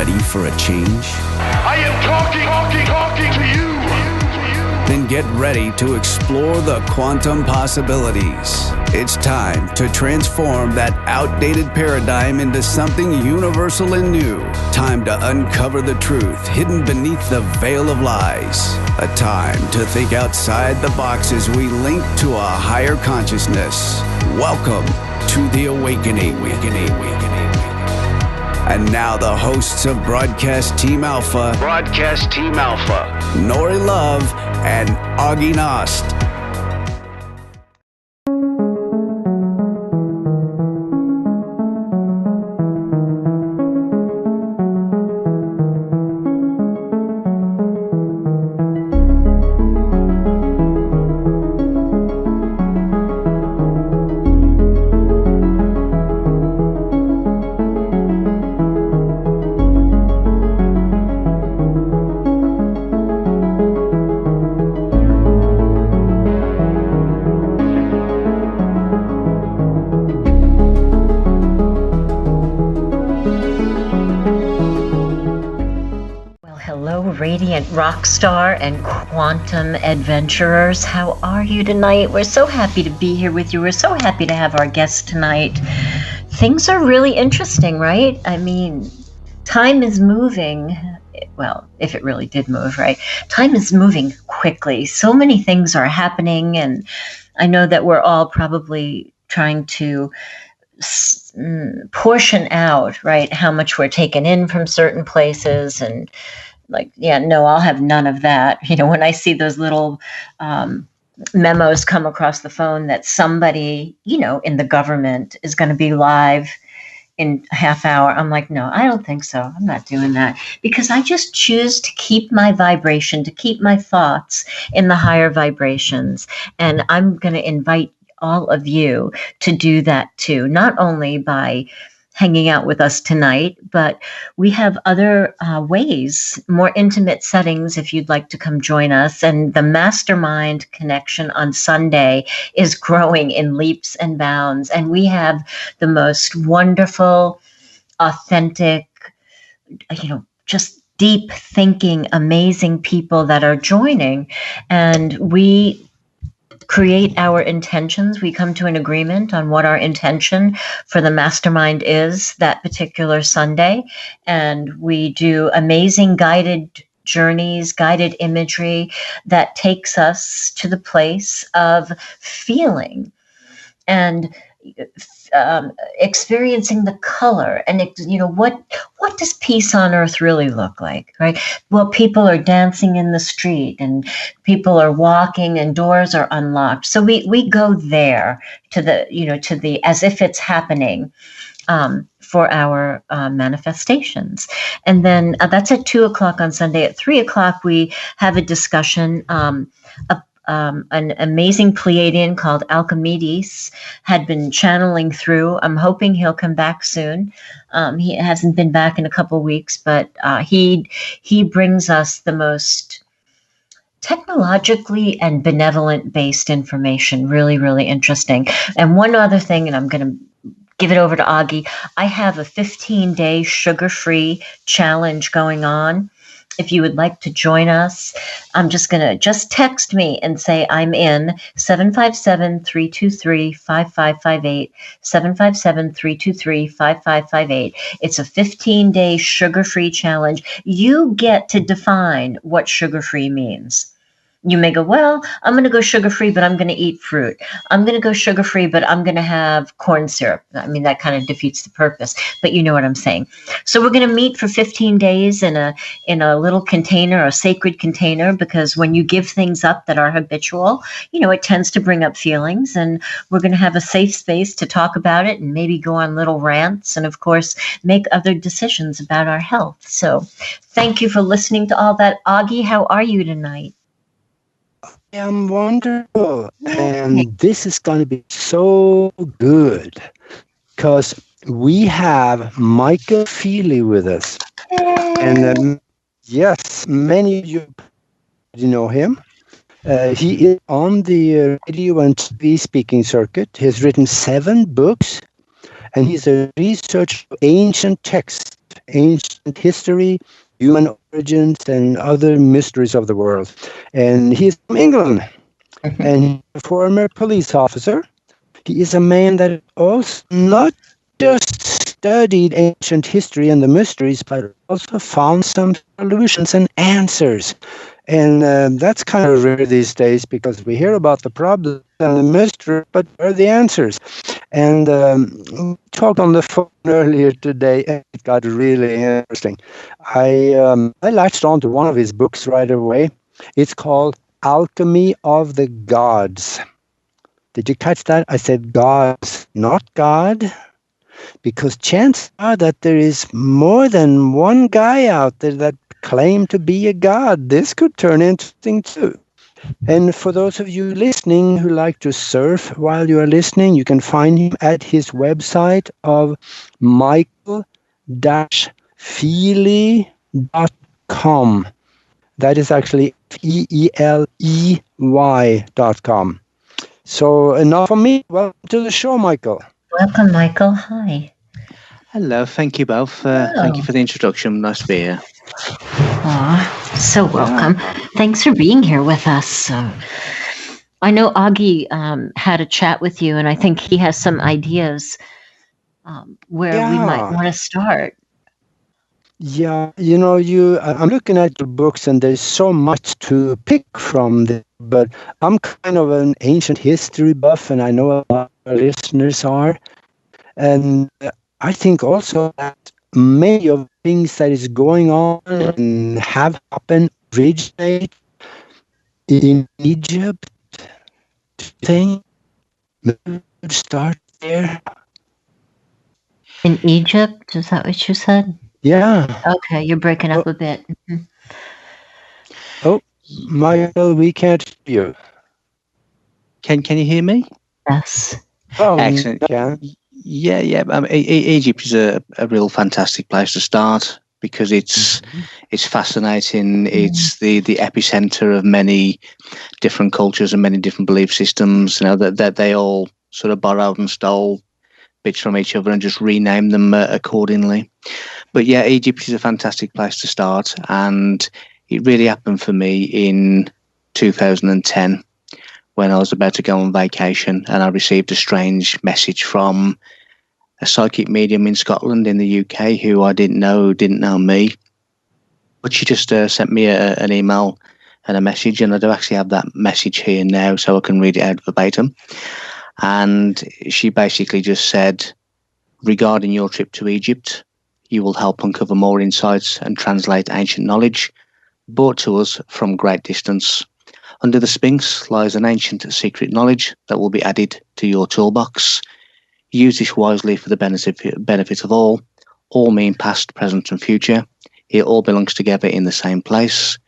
ready for a change? I am talking to you. Then get ready to explore the quantum possibilities. It's time to transform that outdated paradigm into something universal and new. Time to uncover the truth hidden beneath the veil of lies. A time to think outside the box as we link to a higher consciousness. Welcome to the Awakening. And now the hosts of Broadcast Team Alpha, Nori Love and Augie Nost. Radiant rock star and quantum adventurers, how are you tonight? We're so happy to be here with you. We're so happy to have our guest tonight. Things are really interesting, right? I mean, time is moving. Well, if it really did move, right? Time is moving quickly. So many things are happening, and I know that we're all probably trying to portion out, right, how much we're taking in from certain places. And like, yeah, no, I'll have none of that. You know, when I see those little memos come across the phone that somebody, you know, in the government is going to be live in a half hour, I'm like, no, I don't think so. I'm not doing that, because I just choose to keep my vibration, to keep my thoughts in the higher vibrations. And I'm going to invite all of you to do that too, not only by hanging out with us tonight, but we have other ways, more intimate settings if you'd like to come join us. And the mastermind connection on Sunday is growing in leaps and bounds. And we have the most wonderful, authentic, you know, just deep thinking, amazing people that are joining. And we create our intentions. We come to an agreement on what our intention for the mastermind is that particular Sunday. And we do amazing guided journeys, guided imagery that takes us to the place of feeling and experiencing the color. And you know, what does peace on earth really look like, right? Well, people are dancing in the street and people are walking and doors are unlocked. So we go there to the, you know, to the, as if it's happening for our manifestations. And then that's at 2:00 on Sunday. At 3:00, we have a discussion. An amazing Pleiadian called Alchemy had been channeling through. I'm hoping he'll come back soon. He hasn't been back in a couple of weeks, but he brings us the most technologically and benevolent based information. Really, really interesting. And one other thing, and I'm going to give it over to Augie. I have a 15-day sugar-free challenge going on. If you would like to join us, I'm just going to text me and say I'm in 757-323-5558, 757-323-5558. It's a 15-day sugar-free challenge. You get to define what sugar-free means. You may go, well, I'm going to go sugar-free, but I'm going to eat fruit. I'm going to go sugar-free, but I'm going to have corn syrup. I mean, that kind of defeats the purpose, but you know what I'm saying. So we're going to meet for 15 days in a little container, a sacred container, because when you give things up that are habitual, you know, it tends to bring up feelings. And we're going to have a safe space to talk about it and maybe go on little rants and, of course, make other decisions about our health. So thank you for listening to all that. Augie, how are you tonight? I'm wonderful, and this is going to be so good because we have Micheal Feeley with us. And yes, many of you know him. He is on the radio and TV speaking circuit. He has written 7 books, and he's a researcher of ancient texts ancient history, human origins, and other mysteries of the world. And he's from England, and he's a former police officer. He is a man that also not just studied ancient history and the mysteries, but also found some solutions and answers. And that's kind of rare these days because we hear about the problems and the mystery, but where are the answers? And we talked on the phone earlier today, and it got really interesting. I latched on to one of his books right away. It's called Alchemy of the Gods. Did you catch that? I said gods, not God, because chances are that there is more than one guy out there that claim to be a god. This could turn interesting too. And for those of you listening who like to surf while you are listening, you can find him at his website of Micheal-Feeley.com. That is actually Feeley.com. So enough of me. Welcome to the show, Michael. Welcome, Michael. Hi. Hello. Thank you both. Thank you for the introduction. Nice to be here. Aw, so welcome. Thanks for being here with us. I know Augie had a chat with you, and I think he has some ideas where we might want to start. Yeah, I'm looking at your books and there's so much to pick from there, but I'm kind of an ancient history buff and I know a lot of our listeners are. And I think also that many of the things that is going on and have happened originate in Egypt. Thing start there. In Egypt? Is that what you said? Yeah. Okay, you're breaking up a bit. Mm-hmm. Oh, Michael, we can't hear you. Can you hear me? Yes. Oh, excellent. Yeah. Yeah. Egypt is a real fantastic place to start because it's fascinating. It's the epicenter of many different cultures and many different belief systems. That they all sort of borrowed and stole bits from each other and just renamed them accordingly. But yeah, Egypt is a fantastic place to start, and it really happened for me in 2010 when I was about to go on vacation, and I received a strange message from a psychic medium in Scotland, in the UK, who I didn't know me, but she just sent me an email and a message, and I do actually have that message here now, so I can read it out verbatim. And she basically just said, regarding your trip to Egypt, you will help uncover more insights and translate ancient knowledge brought to us from great distance. Under the Sphinx lies an ancient secret knowledge that will be added to your toolbox. Use this wisely for the benefit of all mean past, present and future. It all belongs together in the same place.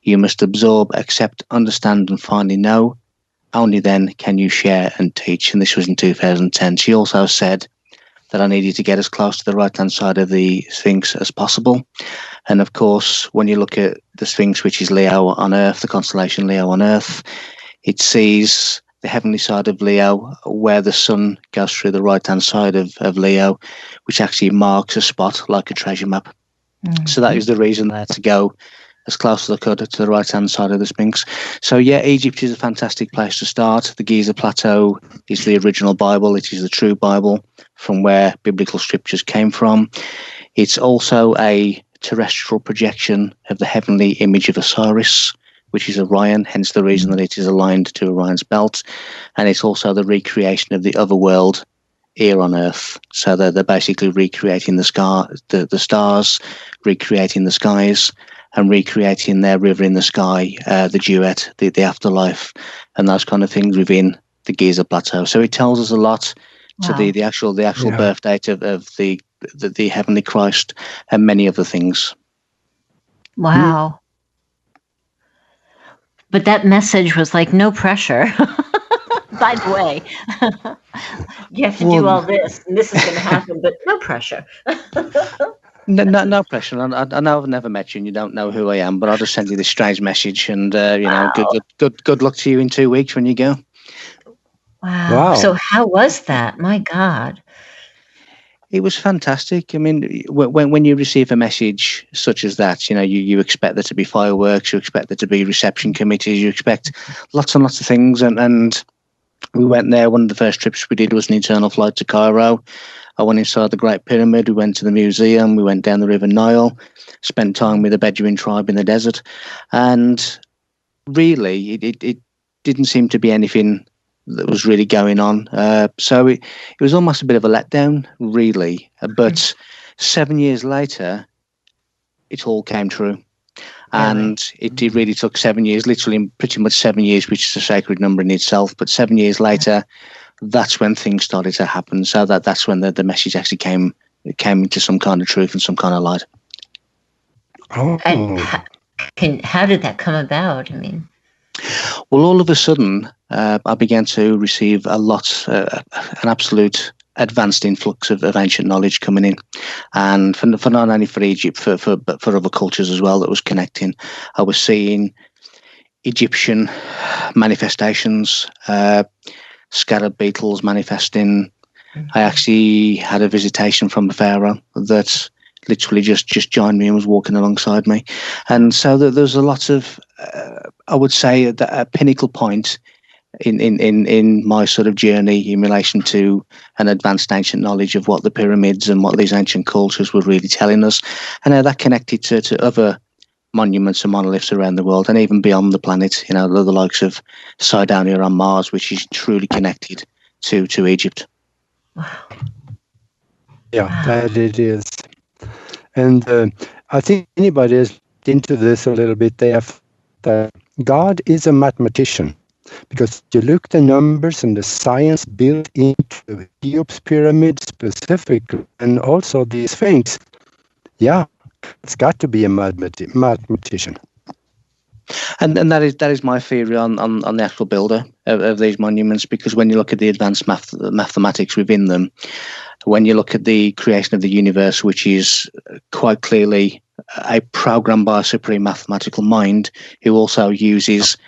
You must absorb, accept, understand and finally know. Only then can you share and teach. And this was in 2010. She also said that I needed to get as close to the right-hand side of the Sphinx as possible. And of course, when you look at the Sphinx, which is Leo on Earth, the constellation Leo on Earth, it sees the heavenly side of Leo where the sun goes through the right-hand side of Leo, which actually marks a spot like a treasure map. Mm-hmm. So that is the reason I had to go as close as I could to the right-hand side of the Sphinx. So yeah, Egypt is a fantastic place to start. The Giza Plateau is the original Bible. It is the true Bible from where biblical scriptures came from. It's also a terrestrial projection of the heavenly image of Osiris, which is Orion, hence the reason that it is aligned to Orion's belt. And it's also the recreation of the other world here on Earth. So they're basically recreating the stars, recreating the skies, and recreating their river in the sky, the duet, the afterlife, and those kind of things within the Giza Plateau. So it tells us a lot to the actual birth date of the heavenly Christ and many other things. Wow. But that message was like no pressure. By the way, you have to do all this, and this is going to happen, but no pressure. No pressure. I know I've never met you, and you don't know who I am, but I'll just send you this strange message, and good luck to you in 2 weeks when you go. Wow. So how was that? My God. It was fantastic. I mean, when you receive a message such as that, you expect there to be fireworks, you expect there to be reception committees, you expect lots and lots of things. And we went there. One of the first trips we did was an internal flight to Cairo. I went inside the Great Pyramid. We went to the museum. We went down the River Nile, spent time with the Bedouin tribe in the desert. And really, it didn't seem to be anything that was really going on. So it was almost a bit of a letdown, really. But 7 years later, it all came true. And it really took 7 years, literally pretty much 7 years, which is a sacred number in itself. But 7 years later, that's when things started to happen. So that's when the message actually came into some kind of truth and some kind of light. Oh. And how did that come about? I mean, well, all of a sudden, I began to receive an absolute advanced influx of ancient knowledge coming in, and for not only for Egypt, but for other cultures as well that was connecting. I was seeing Egyptian manifestations, scarab beetles manifesting. I actually had a visitation from a pharaoh that literally just joined me and was walking alongside me. And so there's a lot of, I would say, a pinnacle point in my sort of journey in relation to an advanced ancient knowledge of what the pyramids and what these ancient cultures were really telling us, and how that connected to other monuments and monoliths around the world and even beyond the planet, the likes of Cydonia on Mars, which is truly connected to Egypt. Wow. Yeah, that it is. And I think anybody is into this a little bit, they have that God is a mathematician. Because you look the numbers and the science built into Cheops pyramid specifically, and also the Sphinx, it's got to be a mathematician. And that is my theory on the actual builder of these monuments, because when you look at the advanced mathematics within them, when you look at the creation of the universe, which is quite clearly a program by a supreme mathematical mind who also uses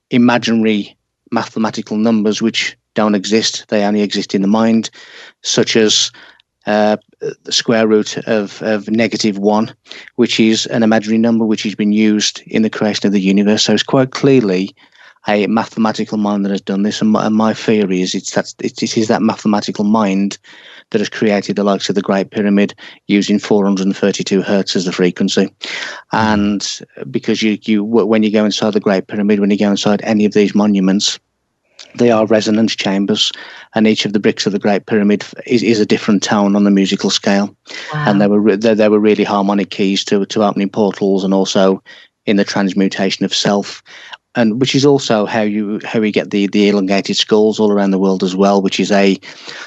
imaginary mathematical numbers which don't exist, they only exist in the mind, such as the square root of -1, which is an imaginary number which has been used in the creation of the universe. So it's quite clearly a mathematical mind that has done this, and my theory is it is that mathematical mind that has created the likes of the Great Pyramid using 432 hertz as the frequency. And because you when you go inside the Great Pyramid, when you go inside any of these monuments, they are resonance chambers, and each of the bricks of the Great Pyramid is a different tone on the musical scale. Wow. And there were really harmonic keys to opening portals, and also in the transmutation of self, and which is also how you get the elongated skulls all around the world as well, which is a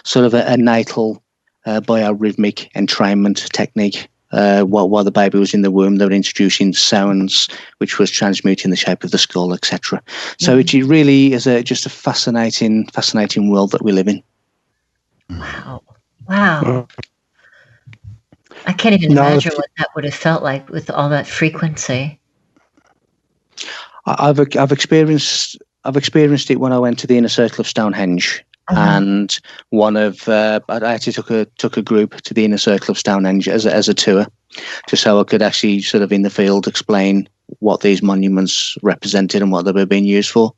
sort of a natal biorhythmic entrainment technique. While the baby was in the womb, they were introducing sounds which was transmuting the shape of the skull, etc. So it really is just a fascinating world that we live in. Wow. I can't even imagine what that would have felt like with all that frequency. I've experienced it when I went to the inner circle of Stonehenge. And I actually took a group to the inner circle of Stonehenge as a tour, just so I could actually sort of in the field explain what these monuments represented and what they were being used for.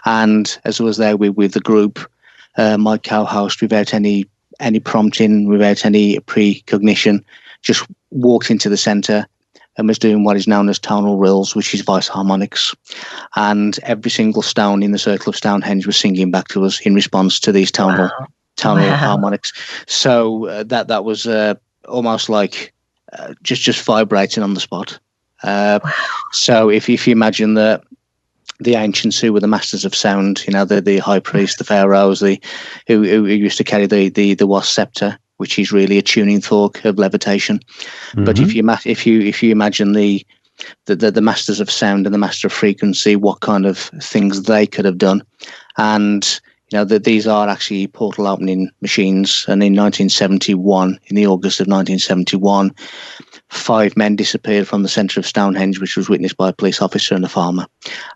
And as I was there with the group, my co-host, without any prompting, without any precognition, just walked into the centre and was doing what is known as tonal rills, which is voice harmonics. And every single stone in the circle of Stonehenge was singing back to us in response to these tonal harmonics. So that was almost like just vibrating on the spot. So if you imagine the ancients who were the masters of sound, the high priest, the pharaohs, who used to carry the wasp scepter, which is really a tuning fork of levitation. Mm-hmm. But if you imagine the masters of sound and the master of frequency, what kind of things they could have done, and that these are actually portal opening machines. And in 1971, in the August of 1971, 5 men disappeared from the centre of Stonehenge, which was witnessed by a police officer and a farmer.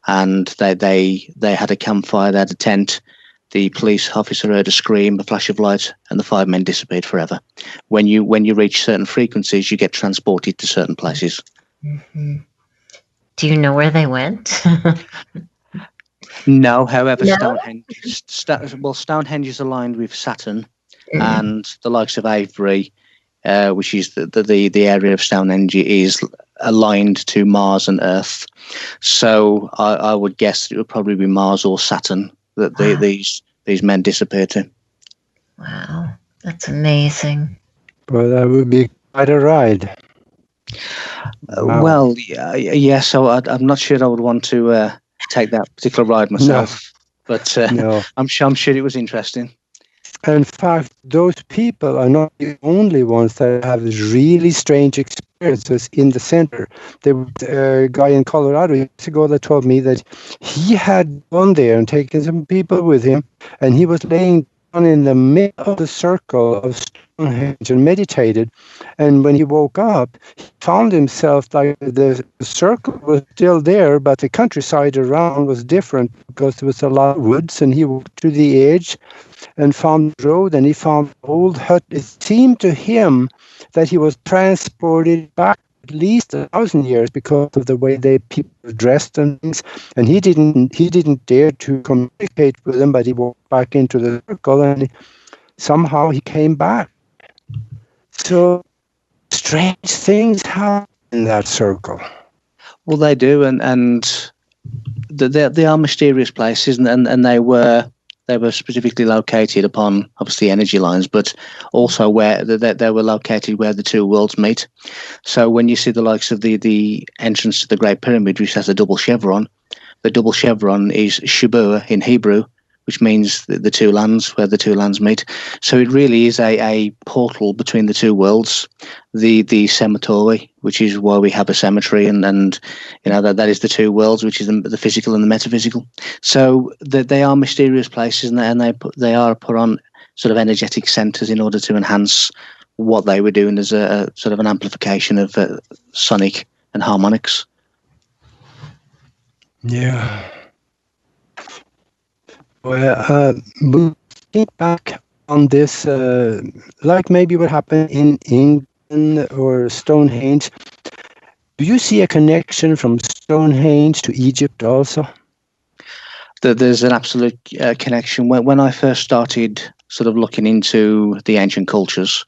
And they had a campfire, they had a tent. the police officer heard a scream, a flash of light, and the 5 men disappeared forever. When you reach certain frequencies, you get transported to certain places. Mm-hmm. Do you know where they went? No, however, No? Stonehenge is aligned with Saturn, and the likes of Avebury, which is the area of Stonehenge, is aligned to Mars and Earth. So I would guess it would probably be Mars or Saturn that these men disappeared to. Wow, that's amazing. Well, that would be quite a ride. Wow. Well, yeah. So I'm not sure I would want to take that particular ride myself, but No. I'm sure it was interesting. In fact, those people are not the only ones that have really strange experiences in the center. There was a guy in Colorado years ago that told me that he had gone there and taken some people with him, and he was laying down in the middle of the circle of Stonehenge and meditated. And when he woke up, he found himself like the circle was still there, but the countryside around was different because there was a lot of woods, and he walked to the edge and found the road, and he found an old hut. It seemed to him that he was transported back at least 1,000 years because of the way people were dressed and things. And he didn't dare to communicate with them, but he walked back into the circle, and somehow he came back. So strange things happen in that circle. Well, they do, and they are mysterious places, and they were specifically located upon, obviously, energy lines, but also where they were located where the two worlds meet. So when you see the likes of the entrance to the Great Pyramid, which has a double chevron, the double chevron is Shabua in Hebrew, which means the two lands, where the two lands meet. So it really is a portal between the two worlds. The cemetery, which is why we have a cemetery, and you know that is the two worlds, which is the physical and the metaphysical. So they are mysterious places, and they are put on sort of energetic centers in order to enhance what they were doing as a sort of an amplification of sonic and harmonics. Yeah. Well, think back on this, like maybe what happened in England or Stonehenge. Do you see a connection from Stonehenge to Egypt also? There's an absolute connection. When I first started sort of looking into the ancient cultures,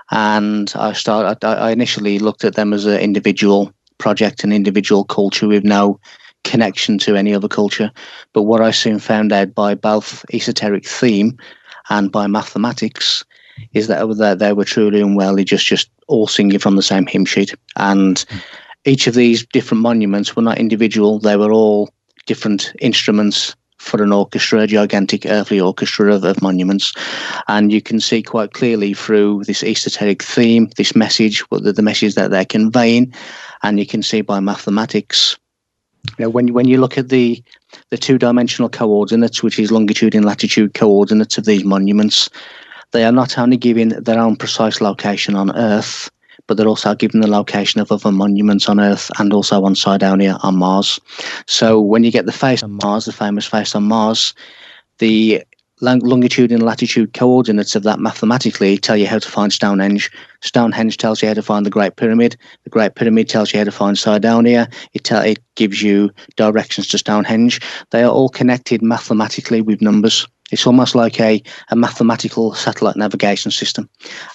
and I initially looked at them as an individual project, an individual culture with no connection to any other culture. But what I soon found out by both esoteric theme and by mathematics is that they were truly and well just all singing from the same hymn sheet. And each of these different monuments were not individual, they were all different instruments for an orchestra, a gigantic earthly orchestra of monuments. And you can see quite clearly through this esoteric theme, this message, the message that they're conveying, and you can see by mathematics. You know, when you look at the two-dimensional coordinates, which is longitude and latitude coordinates of these monuments, they are not only giving their own precise location on Earth, but they're also giving the location of other monuments on Earth and also on Cydonia on Mars. So when you get the face on Mars, the famous face on Mars, the longitude and latitude coordinates of that mathematically tell you how to find Stonehenge. Stonehenge tells you how to find the Great Pyramid. The Great Pyramid tells you how to find Cydonia. It gives you directions to Stonehenge. They are all connected mathematically with numbers. It's almost like a mathematical satellite navigation system,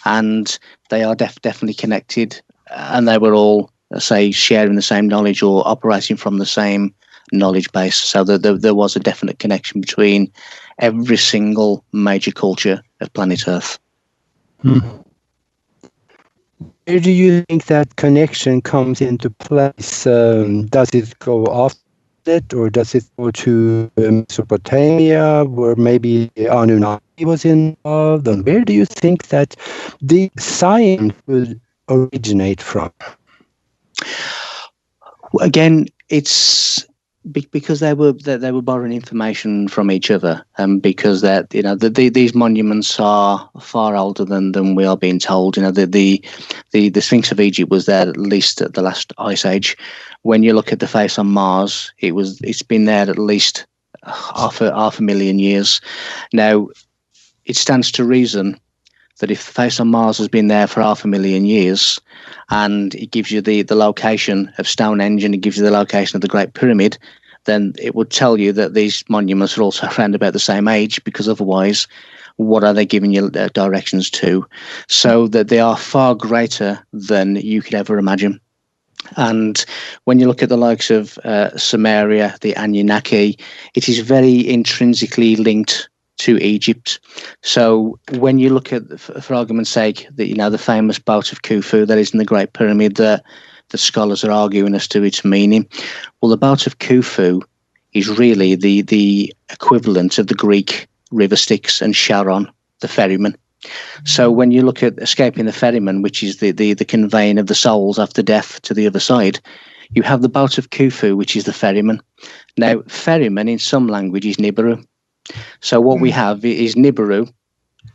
and they are definitely connected, and they were all, say, sharing the same knowledge or operating from the same knowledge base. So there was a definite connection between every single major culture of planet Earth. Where do you think that connection comes into place? Does it go off it, or does it go to Mesopotamia, where maybe Anunnaki was involved? And where do you think that the science would originate from? Again, it's because they were borrowing information from each other, and because that these monuments are far older than we are being told. You know, the Sphinx of Egypt was there at least at the last ice age. When you look at the face on Mars, it's been there at least half a million years. Now, it stands to reason that if the face on Mars has been there for 500,000 years, and it gives you the location of Stonehenge and it gives you the location of the Great Pyramid, then it would tell you that these monuments are also around about the same age, because otherwise, what are they giving you directions to? So that they are far greater than you could ever imagine. And when you look at the likes of Sumeria, the Anunnaki, it is very intrinsically linked to Egypt. So when you look at, for argument's sake, the famous boat of Khufu that is in the Great Pyramid, that the scholars are arguing as to its meaning. Well, the boat of Khufu is really the equivalent of the Greek river Styx and Charon, the ferryman. So when you look at escaping the ferryman, which is the conveying of the souls after death to the other side, you have the boat of Khufu, which is the ferryman. Now, ferryman in some language is Nibiru. So what we have is Nibiru,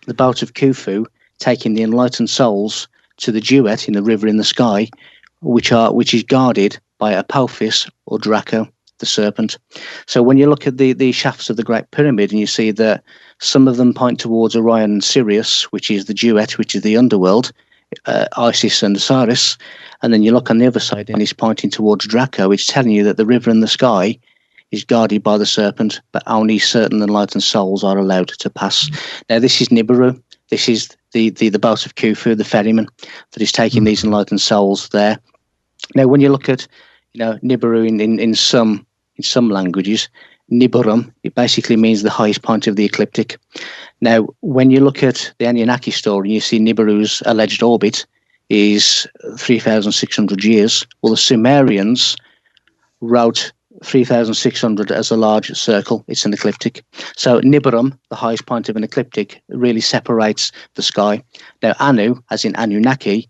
the boat of Khufu, taking the enlightened souls to the duet in the river in the sky, which is guarded by Apophis or Draco, the serpent. So when you look at the shafts of the Great Pyramid, and you see that some of them point towards Orion and Sirius, which is the duet, which is the underworld, Isis and Osiris, and then you look on the other side and it's pointing towards Draco, it's telling you that the river in the sky is guarded by the serpent, but only certain enlightened souls are allowed to pass. Now, this is Nibiru. This is the boat of Khufu, the ferryman, that is taking these enlightened souls there. Now, when you look at Nibiru in some languages, Nibirum, it basically means the highest point of the ecliptic. Now, when you look at the Anunnaki story, you see Nibiru's alleged orbit is 3,600 years. Well, the Sumerians wrote 3,600 as a large circle. It's an ecliptic. So Nibirum, the highest point of an ecliptic, really separates the sky. Now, Anu, as in Anunnaki,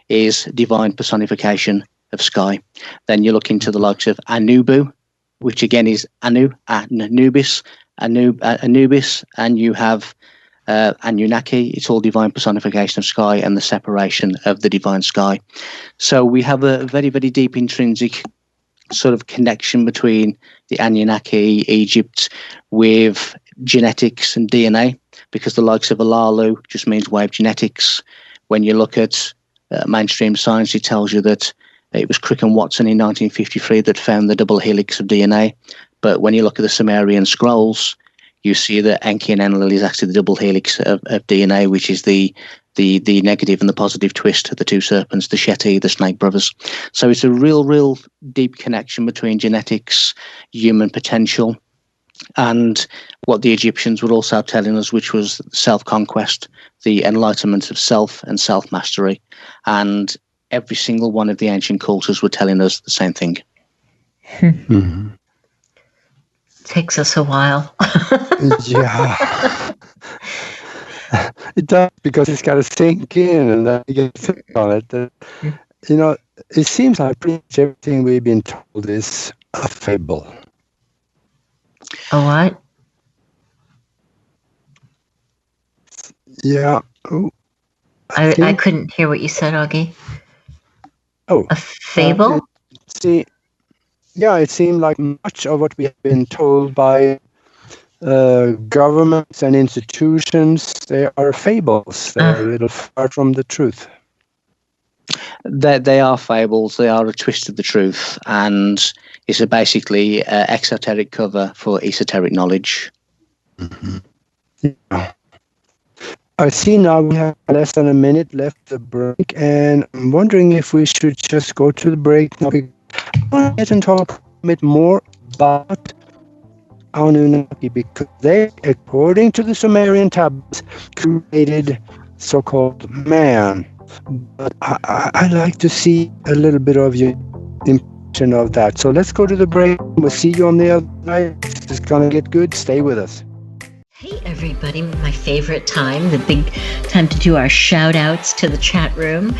is divine personification of sky. Then you look into the likes of Anubu, which again is Anubis, and you have Anunnaki. It's all divine personification of sky and the separation of the divine sky. So we have a very, very deep intrinsic sort of connection between the Anunnaki, Egypt, with genetics and DNA, because the likes of Alalu just means wave genetics. When you look at mainstream science, it tells you that it was Crick and Watson in 1953 that found the double helix of DNA. But when you look at the Sumerian scrolls, you see that Enki and Enlil is actually the double helix of DNA, which is the negative and the positive twist of the two serpents, the Shetty, the Snake Brothers. So it's a real deep connection between genetics, human potential, and what the Egyptians were also telling us, which was self-conquest, the enlightenment of self and self-mastery. And every single one of the ancient cultures were telling us the same thing. Mm-hmm. Takes us a while. Yeah. It does, because it's got to sink in and then you get to think on it. It seems like pretty much everything we've been told is a fable. A what? Yeah. I couldn't hear what you said, Augie. Oh. A fable? It seemed like much of what we have been told by governments and institutions, they are fables. They're a little far from the truth. They are fables. They are a twist of the truth, and it's basically an exoteric cover for esoteric knowledge. Mm-hmm. Yeah. I see now we have less than a minute left the break, and I'm wondering if we should just go to the break now. I want to get and talk a bit more about Anunnaki, because they, according to the Sumerian tablets, created so-called man. But I like to see a little bit of your impression of that. So let's go to the break. We'll see you on the other side. It's going to get good. Stay with us. Hey everybody, my favorite time, the big time to do our shout outs to the chat room.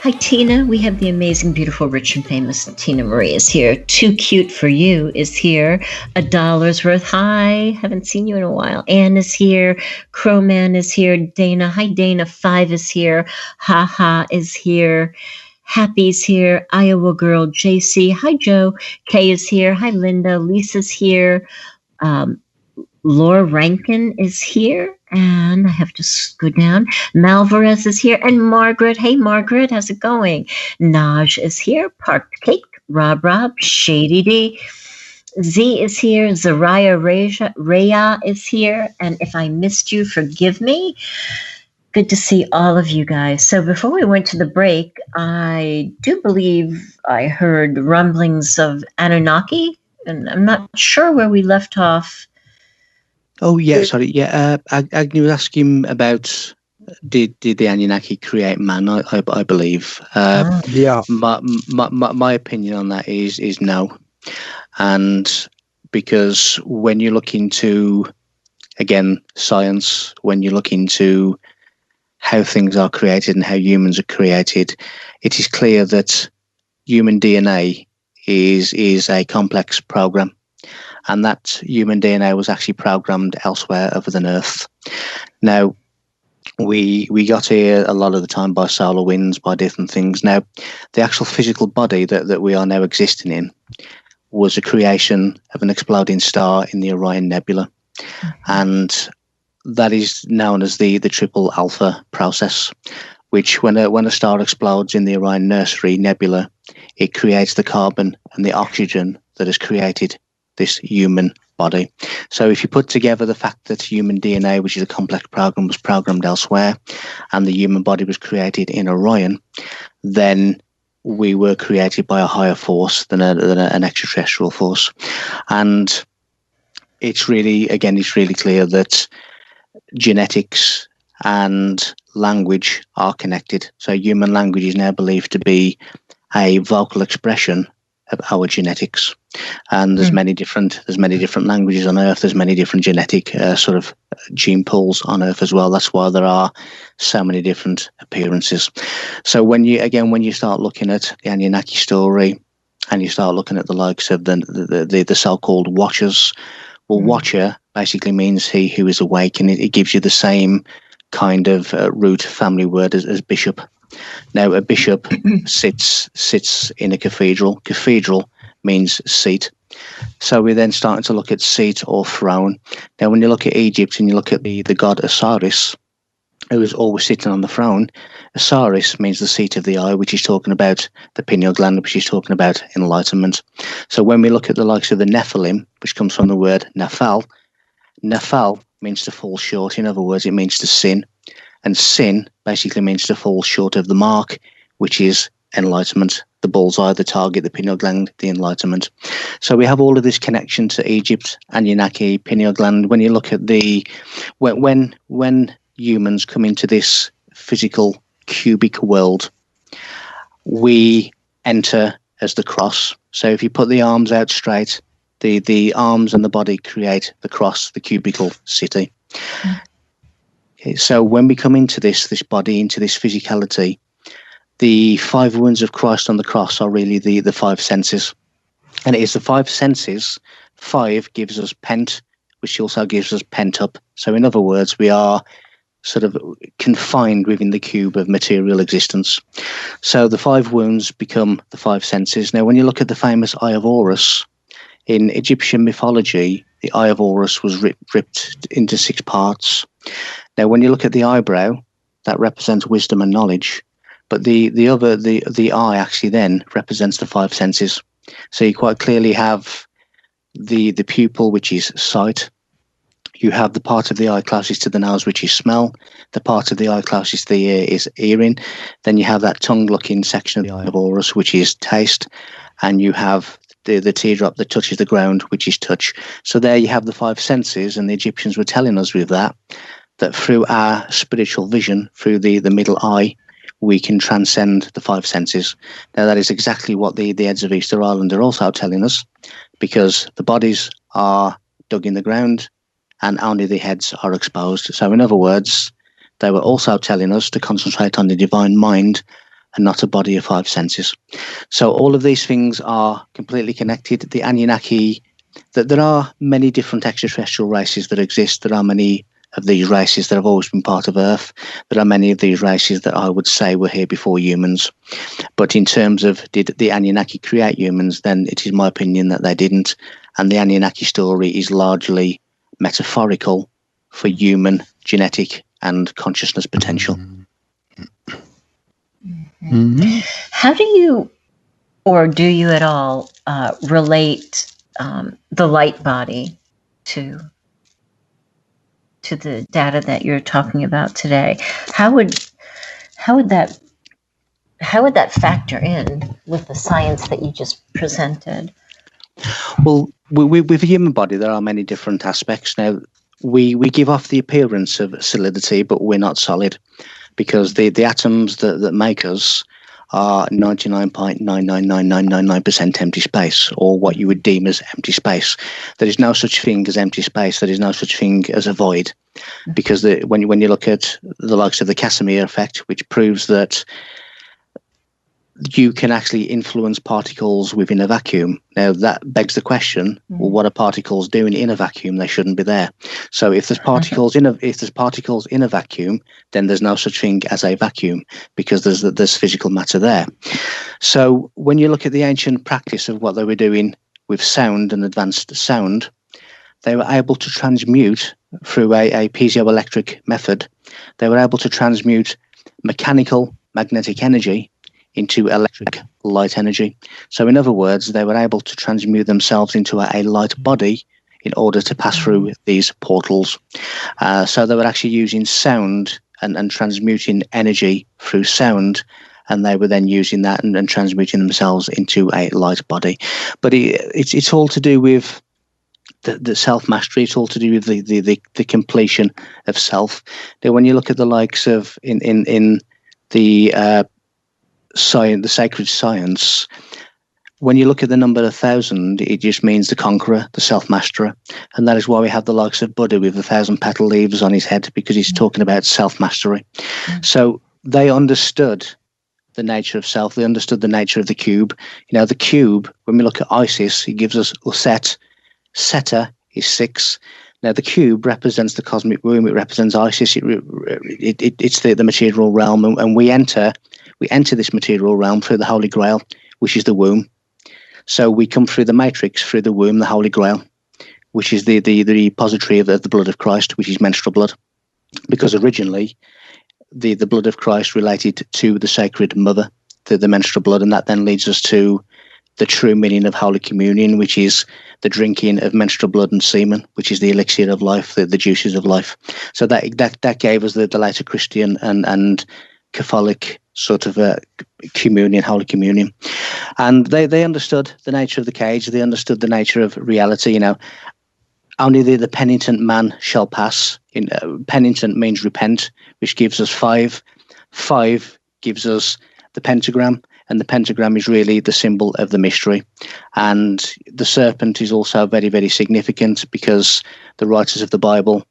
Hi Tina, we have the amazing, beautiful, rich and famous Tina Marie is here. Too Cute for You is here. $1's worth. Hi, haven't seen you in a while. Anne is here. Crowman is here. Dana, hi Dana. 5 is here. Ha is here. Happy's here. Iowa Girl JC. Hi Joe. Kay is here. Hi Linda. Lisa's here. Laura Rankin is here, and I have to go down. Malvarez is here, and Margaret. Hey, Margaret, how's it going? Naj is here. Parked Cake, Rob, Shady D. Z is here. Zariah Raya is here. And if I missed you, forgive me. Good to see all of you guys. So before we went to the break, I do believe I heard rumblings of Anunnaki, and I'm not sure where we left off. Oh, yeah, sorry. Yeah, Agnew was asking about did the Anunnaki create man, I believe. Yeah. My opinion on that is no. And because when you look into, again, science, when you look into how things are created and how humans are created, it is clear that human DNA is a complex program. And that human DNA was actually programmed elsewhere other than Earth. Now, we got here a lot of the time by solar winds, by different things. Now, the actual physical body that we are now existing in was a creation of an exploding star in the Orion Nebula. And that is known as the triple alpha process, which when a star explodes in the Orion Nursery Nebula, it creates the carbon and the oxygen that has created this human body. So if you put together the fact that human DNA, which is a complex program, was programmed elsewhere, and the human body was created in Orion, then we were created by a higher force than an extraterrestrial force. And it's really clear that genetics and language are connected. So human language is now believed to be a vocal expression of our genetics, and there's many different languages on Earth. There's many different genetic sort of gene pools on Earth as well. That's why there are so many different appearances. So when you start looking at the Anunnaki story, and you start looking at the likes of the so-called Watchers, well, Watcher basically means he who is awake, and it gives you the same kind of root family word as bishop. Now, a bishop sits in a cathedral. Cathedral means seat. So we're then starting to look at seat or throne. Now, when you look at Egypt and you look at the god Osiris, who is always sitting on the throne, Osiris means the seat of the eye, which is talking about the pineal gland, which is talking about enlightenment. So when we look at the likes of the Nephilim, which comes from the word Nephal, Nephal means to fall short. In other words, it means to sin. And sin basically means to fall short of the mark, which is enlightenment, the bullseye, the target, the pineal gland, the enlightenment. So we have all of this connection to Egypt, Anunnaki, pineal gland. When you look at when humans come into this physical cubic world, we enter as the cross. So if you put the arms out straight, the arms and the body create the cross, the cubical city. Okay, so when we come into this body, into this physicality, the 5 wounds of Christ on the cross are really the 5 senses. And it is the 5 senses. 5 gives us pent, which also gives us pent up. So in other words, we are sort of confined within the cube of material existence. So the 5 wounds become the 5 senses. Now, when you look at the famous Eye of Horus, in Egyptian mythology, the Eye of Horus was ripped into 6 parts. Now, when you look at the eyebrow, that represents wisdom and knowledge, but the eye actually then represents the 5 senses. So you quite clearly have the pupil, which is sight. You have the part of the eye closest to the nose, which is smell. The part of the eye closest to the ear is hearing. Then you have that tongue-looking section of the Eye of Horus, which is taste, and you have the teardrop that touches the ground, which is touch. So there you have the 5 senses, and the Egyptians were telling us with that through our spiritual vision, through the middle eye, we can transcend the 5 senses. Now, that is exactly what the heads of Easter Island are also telling us, because the bodies are dug in the ground and only the heads are exposed. So in other words, they were also telling us to concentrate on the divine mind and not a body of 5 senses. So all of these things are completely connected. The Anunnaki, that there are many different extraterrestrial races that exist. There are many of these races that have always been part of Earth. There are many of these races that I would say were here before humans. But in terms of did the Anunnaki create humans, then it is my opinion that they didn't. and the Anunnaki story is largely metaphorical for human genetic and consciousness potential. Mm-hmm. How do you, or do you at all, relate the light body to the data that you're talking about today? How would that factor in with the science that you just presented? Well, with the human body, there are many different aspects. Now, we give off the appearance of solidity, but we're not solid, because the atoms that make us are 99.99999% empty space, or what you would deem as empty space. There is no such thing as empty space. There is no such thing as a void, because when you look at the likes of the Casimir effect, which proves that you can actually influence particles within a vacuum. Now, that begs the question, well, what are particles doing in a vacuum? They shouldn't be there. So if there's particles in a vacuum, then there's no such thing as a vacuum, because there's physical matter there. So when you look at the ancient practice of what they were doing with sound and advanced sound, they were able to transmute through a piezoelectric method. They were able to transmute mechanical magnetic energy into electric light energy. So in other words, they were able to transmute themselves into a light body in order to pass through these portals. So they were actually using sound and transmuting energy through sound, and they were then using that and transmuting themselves into a light body. But it's all to do with the self-mastery. It's all to do with the completion of self. Now, when you look at the likes of in the science, the sacred science, when you look at the number 1,000, it just means the conqueror, the self-masterer. And that is why we have the likes of Buddha with 1,000 petal leaves on his head, because he's talking about self-mastery. So they understood the nature of self. They understood the nature of the cube. You know, the cube, when we look at Isis, it gives us Uset. Seta is 6. Now, the cube represents the cosmic womb. It represents Isis. It's the material realm, and we enter this material realm through the Holy Grail, which is the womb. So we come through the matrix, through the womb, the Holy Grail, which is the repository of the blood of Christ, which is menstrual blood, because originally the blood of Christ related to the sacred mother, the menstrual blood, and that then leads us to the true meaning of Holy Communion, which is the drinking of menstrual blood and semen, which is the elixir of life, the juices of life. So that gave us the later Christian and Catholic sort of communion, Holy Communion. And they understood the nature of the cage. They understood the nature of reality. You know, only the penitent man shall pass. Penitent means repent, which gives us 5. 5 gives us the pentagram, and the pentagram is really the symbol of the mystery. And the serpent is also very, very significant, because the writers of the Bible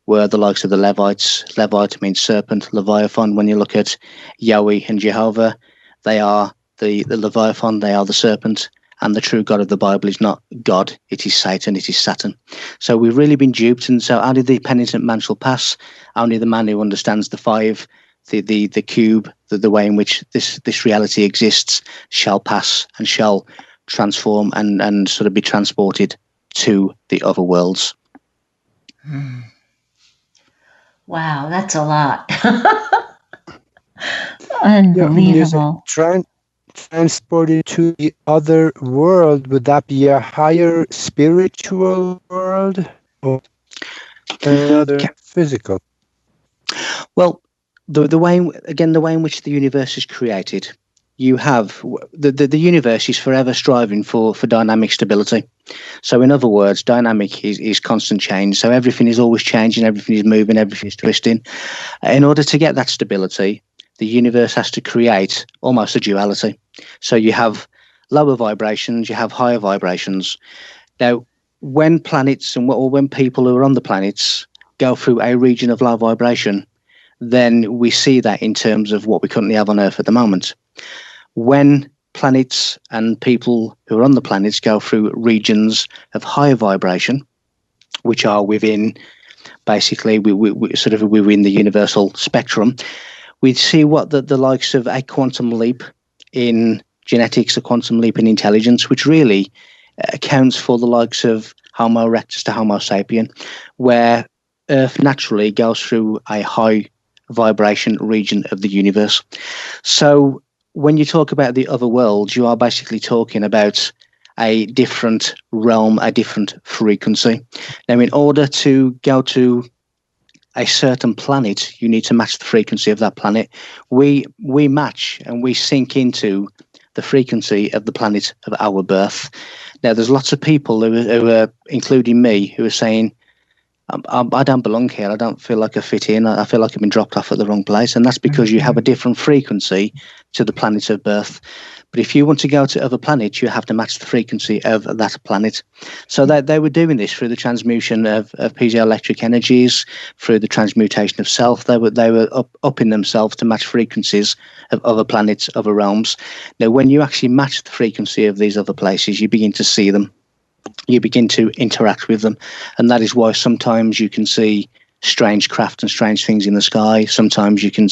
were the likes of the Levites. Levite means serpent, Leviathan. When you look at Yahweh and Jehovah, they are the Leviathan, they are the serpent. And the true God of the Bible is not God, it is Satan, it is Saturn. So we've really been duped. And so only the penitent man shall pass. Only the man who understands the 5, the cube, the way in which this reality exists, shall pass and shall transform and sort of be transported to the other worlds. Wow, that's a lot. Unbelievable. Transported to the other world, would that be a higher spiritual world or another physical? Well, the way in which the universe is created, you have the universe is forever striving for dynamic stability. So in other words, dynamic is constant change. So everything is always changing, everything is moving, everything is twisting. In order to get that stability, the universe has to create almost a duality. So you have lower vibrations, you have higher vibrations. Now, when planets or when people who are on the planets go through a region of low vibration, then we see that in terms of what we currently have on Earth at the moment. When planets and people who are on the planets go through regions of higher vibration, which are within, basically, we sort of within the universal spectrum, we see what the likes of a quantum leap in genetics, a quantum leap in intelligence, which really accounts for the likes of Homo erectus to Homo sapien, where Earth naturally goes through a high vibration region of the universe. So when you talk about the other worlds, you are basically talking about a different realm, a different frequency. Now, in order to go to a certain planet, you need to match the frequency of that planet. We match and we sink into the frequency of the planet of our birth. Now, there's lots of people who are, including me, who are saying, I don't belong here. I don't feel like I fit in. I feel like I've been dropped off at the wrong place. And that's because you have a different frequency to the planet of birth. But if you want to go to other planets, you have to match the frequency of that planet. So they were doing this through the transmutation of piezoelectric energies, through the transmutation of self. They were upping themselves to match frequencies of other planets, other realms. Now, when you actually match the frequency of these other places, you begin to see them. You begin to interact with them. And that is why sometimes you can see strange craft and strange things in the sky. Sometimes you can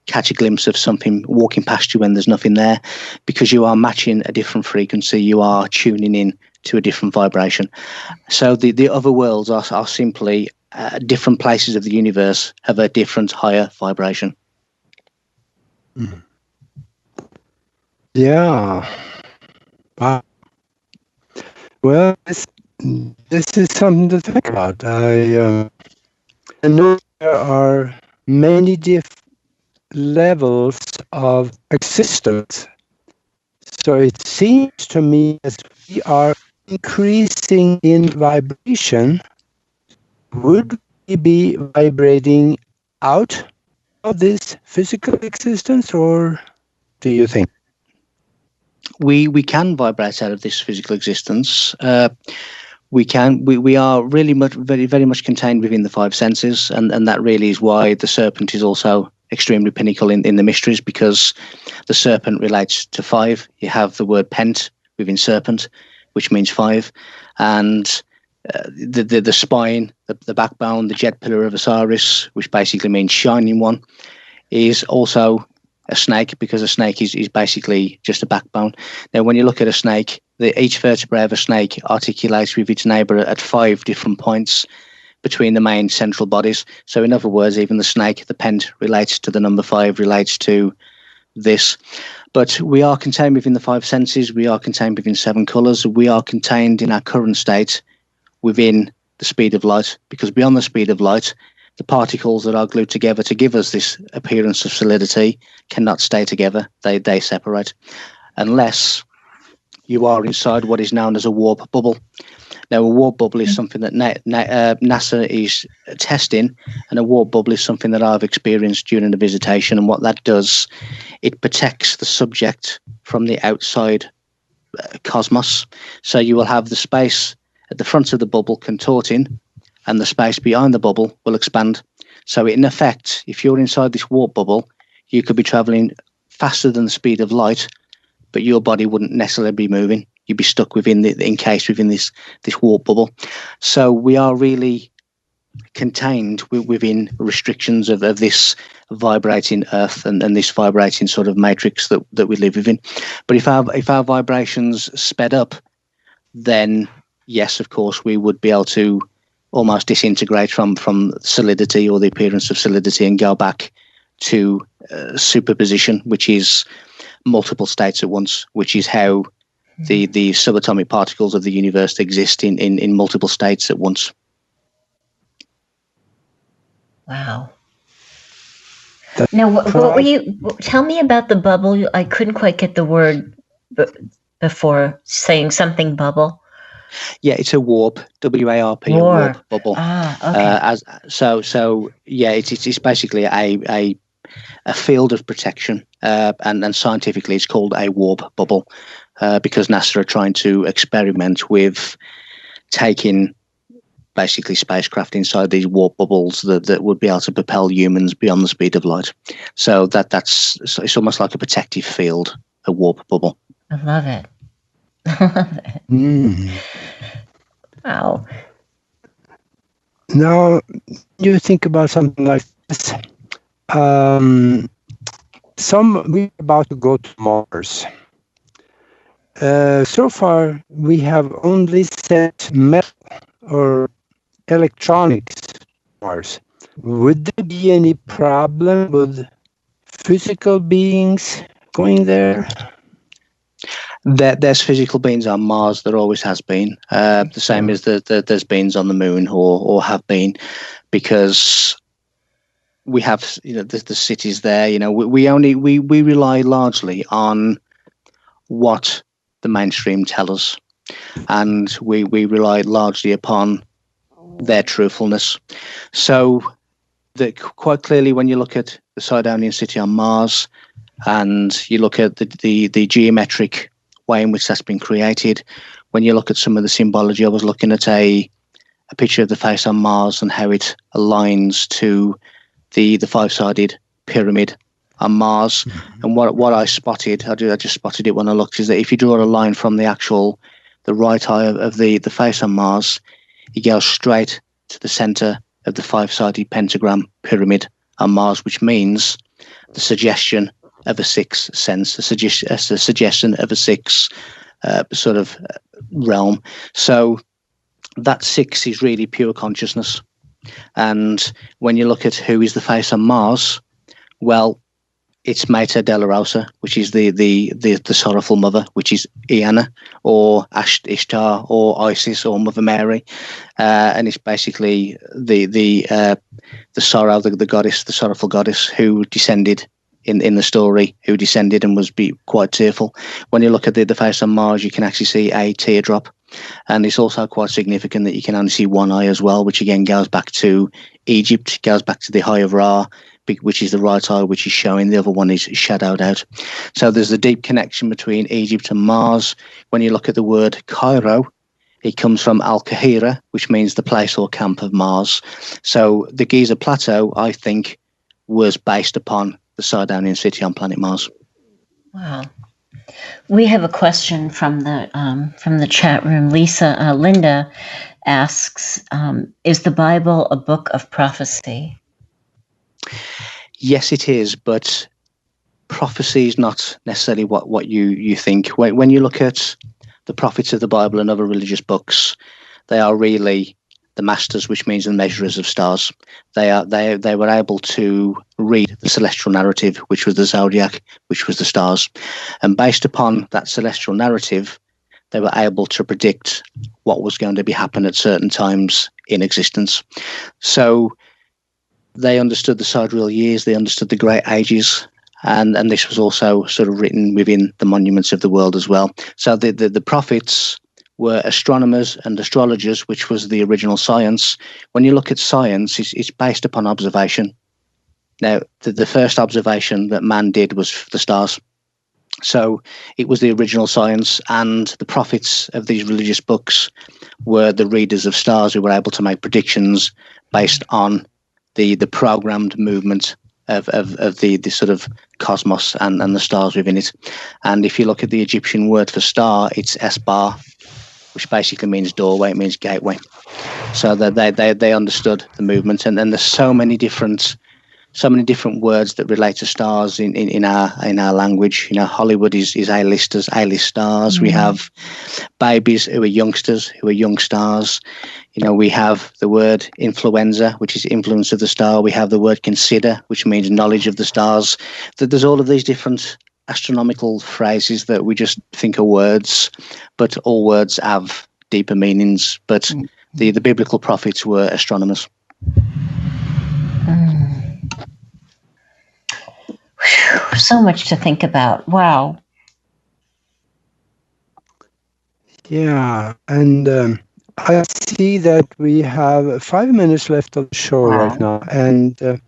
catch a glimpse of something walking past you when there's nothing there, because you are matching a different frequency. You are tuning in to a different vibration. So the other worlds are simply different places of the universe have a different, higher vibration. Yeah. Wow. Well, this is something to think about. I know there are many different levels of existence. So it seems to me as we are increasing in vibration, would we be vibrating out of this physical existence, or do you think? We can vibrate out of this physical existence. We are really very much contained within the five senses, and that really is why the serpent is also extremely pinnacle in the mysteries, because the serpent relates to five. You have the word pent within serpent, which means five, and the spine, the backbone, the jet pillar of Osiris, which basically means shining one, is also a snake, because a snake is basically just a backbone. Now, when you look at a snake, each vertebrae of a snake articulates with its neighbour at 5 different points between the main central bodies. So in other words, even the snake, the pent, relates to the number 5, relates to this. But we are contained within the 5 senses. We are contained within 7 colours. We are contained in our current state within the speed of light, because beyond the speed of light, the particles that are glued together to give us this appearance of solidity cannot stay together. They separate, unless you are inside what is known as a warp bubble. Now, a warp bubble is something that NASA is testing, and a warp bubble is something that I've experienced during the visitation. And what that does, it protects the subject from the outside cosmos. So you will have the space at the front of the bubble contorting, and the space behind the bubble will expand. So in effect, if you're inside this warp bubble, you could be traveling faster than the speed of light, but your body wouldn't necessarily be moving. You'd be stuck encased within this warp bubble. So we are really contained within restrictions of this vibrating earth and this vibrating sort of matrix that we live within. But if our vibrations sped up, then yes, of course, we would be able to almost disintegrate from solidity or the appearance of solidity and go back to superposition, which is multiple states at once, which is how the subatomic particles of the universe exist in multiple states at once. Wow. Now, what were you? Tell me about the bubble. I couldn't quite get the word before saying something bubble. Yeah, it's a warp, W-A-R-P, a warp bubble. Ah, okay. So yeah, it's basically a field of protection, and scientifically it's called a warp bubble, because NASA are trying to experiment with taking basically spacecraft inside these warp bubbles that would be able to propel humans beyond the speed of light. So it's almost like a protective field, a warp bubble. I love it. Wow. Now, you think about something like this. We're about to go to Mars. so far we have only set metal or electronics Mars. Would there be any problem with physical beings going there? There's physical beings on Mars. There always has been. The same as there's beings on the moon or have been, because we have the cities there. We rely largely on what the mainstream tell us, and we rely largely upon their truthfulness. So quite clearly, when you look at the Sidonian city on Mars, and you look at the geometric way in which that's been created, when you look at some of the symbology, I was looking at a picture of the face on Mars and how it aligns to the five-sided pyramid on Mars. Mm-hmm. And what I spotted, I just spotted it when I looked, is that if you draw a line from the right eye of the face on Mars, it goes straight to the center of the five-sided pentagram pyramid on Mars, which means the suggestion of a sixth sense, a suggestion of a sixth sort of realm. So that six is really pure consciousness. And when you look at who is the face on Mars, well, it's Mater Dolorosa, which is the sorrowful mother, which is Iana or Ishtar or Isis or Mother Mary, and it's basically the sorrow, the goddess, the sorrowful goddess who descended in the story, who descended and was quite tearful. When you look at the face on Mars, you can actually see a teardrop, and it's also quite significant that you can only see one eye as well, which again goes back to Egypt, goes back to the Eye of Ra, which is the right eye, which is showing. The other one is shadowed out. So there's a deep connection between Egypt and Mars. When you look at the word Cairo, it comes from Al-Kahira, which means the place or camp of Mars. So the Giza Plateau, I think, was based upon the Sidonian city on planet Mars. Wow. We have a question from the chat room. Linda asks, is the Bible a book of prophecy? Yes, it is, but prophecy is not necessarily what you think. When you look at the prophets of the Bible and other religious books, they are really the masters, which means the measurers of stars. They were able to read the celestial narrative, which was the zodiac, which was the stars, and based upon that celestial narrative, they were able to predict what was going to be happen at certain times in existence. So they understood the sidereal years, they understood the great ages, and this was also sort of written within the monuments of the world as well. So the prophets were astronomers and astrologers, which was the original science. When you look at science, it's based upon observation. Now, the first observation that man did was the stars. So it was the original science, and the prophets of these religious books were the readers of stars who were able to make predictions based on the programmed movement of the sort of cosmos and the stars within it. And if you look at the Egyptian word for star, it's Esbar, which basically means doorway, it means gateway. So that they understood the movement, and then there's so many different words that relate to stars in our language. Hollywood is A-listers, A-list stars. Mm-hmm. We have babies who are youngsters, who are young stars. We have the word influenza, which is influence of the star. We have the word consider, which means knowledge of the stars. That there's all of these different astronomical phrases that we just think are words, but all words have deeper meanings. But the biblical prophets were astronomers. So much to think about. Wow. Yeah, and I see that we have 5 minutes left of the show right now, and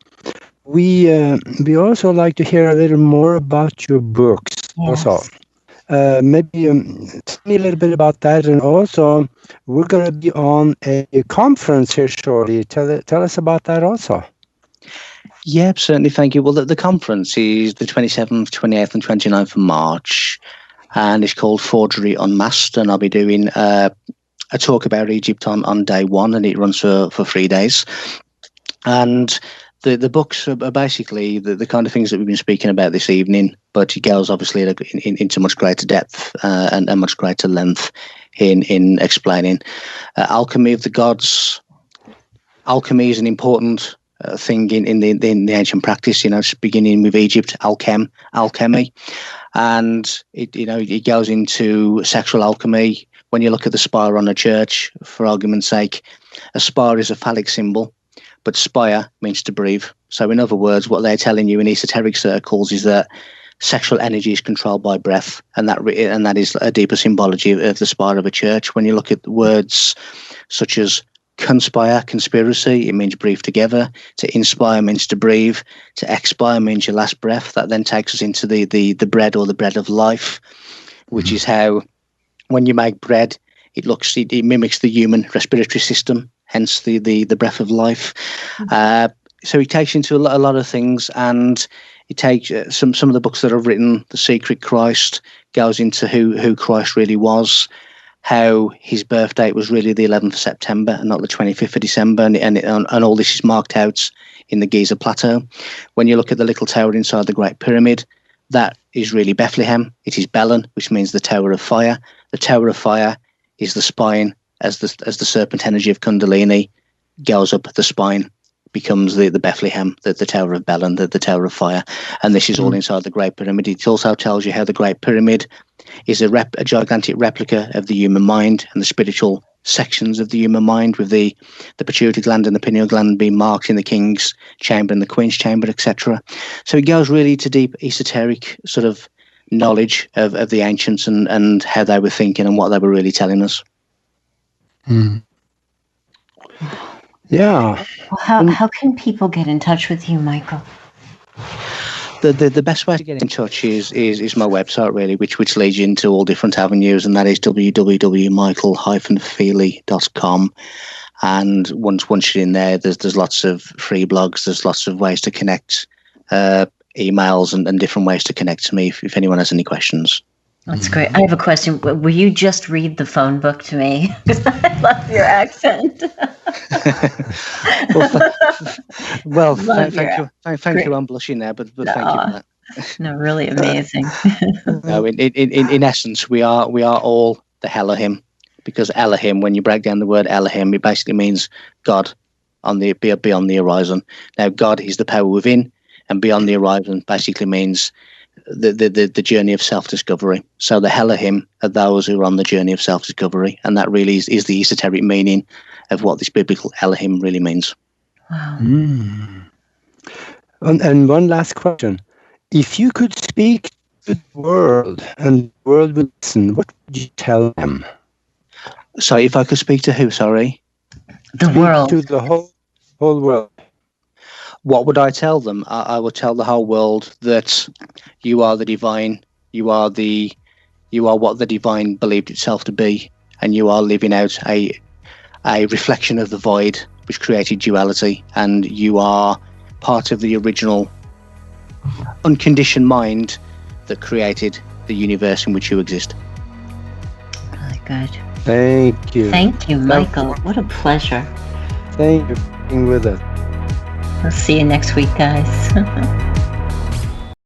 we also like to hear a little more about your books. Yes. Also, maybe tell me a little bit about that, and also we're going to be on a conference here shortly. Tell us about that also. Yeah, certainly. Thank you. Well, the conference is the 27th, 28th, and 29th of March, and it's called Forgery Unmasked, and I'll be doing a talk about Egypt on day one, and it runs for 3 days. And The books are basically the kind of things that we've been speaking about this evening, but it goes obviously into much greater depth and much greater length in explaining alchemy of the gods. Alchemy is an important thing in the ancient practice. Beginning with Egypt, alchemy, and it goes into sexual alchemy. When you look at the spire on a church, for argument's sake, a spire is a phallic symbol, but spire means to breathe. So in other words, what they're telling you in esoteric circles is that sexual energy is controlled by breath, and that is a deeper symbology of the spire of a church. When you look at words such as conspire, conspiracy, it means breathe together. To inspire means to breathe. To expire means your last breath. That then takes us into the bread, or the bread of life, which is how when you make bread, it mimics the human respiratory system, hence the breath of life. So he takes into a lot of things, and he takes some of the books that I've written. The Secret Christ goes into who Christ really was, how his birth date was really the 11th of September and not the 25th of December, and all this is marked out in the Giza Plateau. When you look at the little tower inside the Great Pyramid, that is really Bethlehem. It is Belen, which means the Tower of Fire. The Tower of Fire is the spine, as the serpent energy of Kundalini goes up the spine, becomes the Bethlehem, the Tower of Belen, the Tower of Fire. And this is all inside the Great Pyramid. It also tells you how the Great Pyramid is a gigantic replica of the human mind and the spiritual sections of the human mind, with the pituitary gland and the pineal gland being marked in the king's chamber and the queen's chamber, etc. So it goes really to deep esoteric sort of knowledge of the ancients and how they were thinking and what they were really telling us. Yeah. Well, how can people get in touch with you, Micheal? The best way to get in touch is my website, really, which leads you into all different avenues, and that is www.micheal-feeley.com. And once you're in there, there's lots of free blogs, there's lots of ways to connect, emails and different ways to connect to me if anyone has any questions. That's great. I have a question. Will you just read the phone book to me? Because I love your accent. Thank you. I'm blushing now, but thank you for that. No, really amazing. No, in essence, we are all the Elohim, because Elohim, when you break down the word Elohim, it basically means God beyond the horizon. Now, God is the power within, and beyond the horizon basically means the journey of self-discovery. So the Elohim are those who are on the journey of self-discovery, and that really is the esoteric meaning of what this biblical Elohim really means. Wow. And one last question. If you could speak to the world and the world would listen, what would you tell them? So if I could speak to who, sorry? The world. To the whole world. What would I tell them? I would tell the whole world that you are the divine, you are what the divine believed itself to be, and you are living out a reflection of the void which created duality, and you are part of the original unconditioned mind that created the universe in which you exist. Really good. Thank you. Thank you, Micheal. What a pleasure. Thank you for being with us. We'll see you next week, guys.